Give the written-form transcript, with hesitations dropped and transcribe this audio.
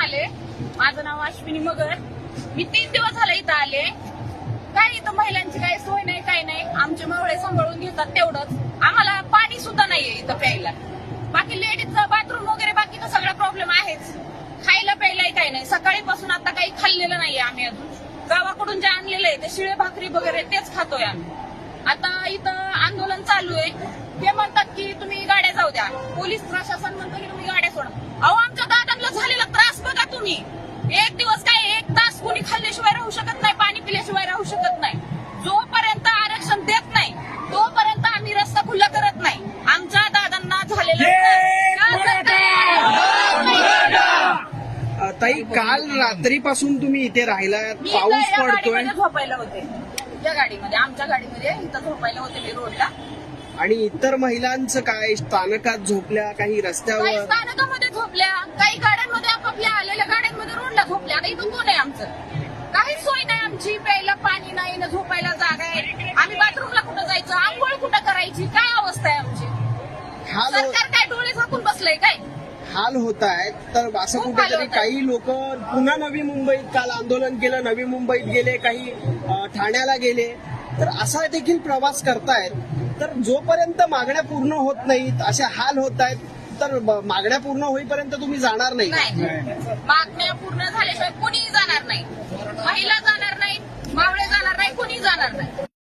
आले. माझं नाव अश्विनी मगर. मी 3 दिवस झाले इथं आले. काय इथं महिलांची काही सोय नाही, काही नाही. आमचे मावळे सांभाळून घेतात तेवढंच. आम्हाला पाणी सुद्धा नाहीये इथं प्यायला. बाकी लेडीजचं बाथरूम वगैरे बाकीचा सगळा प्रॉब्लेम आहेच. खायला प्यायलाही काही नाही. सकाळीपासून आता काही खाल्लेलं नाहीये आम्ही अजून. गावाकडून जे आणलेलं आहे ते शिळे भाकरी वगैरे तेच खातोय आम्ही. आता इथं आंदोलन चालू आहे. ते म्हणतात की तुम्ही गाड्या जाऊ द्या. पोलीस प्रशासन म्हणतं की तुम्ही गाड्या सोडा. अहो, आमच्या दादांना झालेला त्रास बघा तुम्ही. एक दिवस काय 1 तास कोणी खाल्ल्याशिवाय राहू शकत नाही, पाणी पिल्याशिवाय राहू शकत नाही. जोपर्यंत आरक्षण देत नाही तोपर्यंत आम्ही रस्ता खुला करत नाही. आमच्या दादांना झालेला ताई, काल रात्रीपासून तुम्ही इथे राहिलात, पाऊस पडतोय. झोपायला होते या गाडीमध्ये, आमच्या गाडीमध्ये इथं झोपायला होते मी रोडला. आणि इतर महिलांचं काय? स्थानकात झोपल्या, काही काही रस्त्यावर? स्थानकामध्ये झोपल्या, काही गाड्यांमध्ये आपापल्या आलेल्या गाड्यांमध्ये रोडला झोपल्या. आता इथं कोण आहे आमचं? काहीच सोय नाही आमची. प्यायला पाणी नाही ना, झोपायला जागा आहे. आम्ही बाथरूमला कुठं जायचं, आंघोळ कुठं करायची, काय अवस्था आहे आमची? सरकार काय डोळे झाकून बसलंय काय? हाल होत आहेत. तर असं खूप हाल कुठेतरी होत आहेत. काही लोक पुन्हा नवी मुंबईत काल आंदोलन केलं, नवी मुंबईत गेले, काही ठाण्याला गेले, तर असा देखील प्रवास करतायत. तर जोपर्यंत मागण्या पूर्ण होत नाहीत, असे हाल होत आहेत, तर मागण्या पूर्ण होईपर्यंत तुम्ही जाणार नाही. मागण्या पूर्ण झाल्याशिवाय कोणीही जाणार नाही. महिला जाणार नाही, मावळे जाणार नाही, कोणीही जाणार नाही.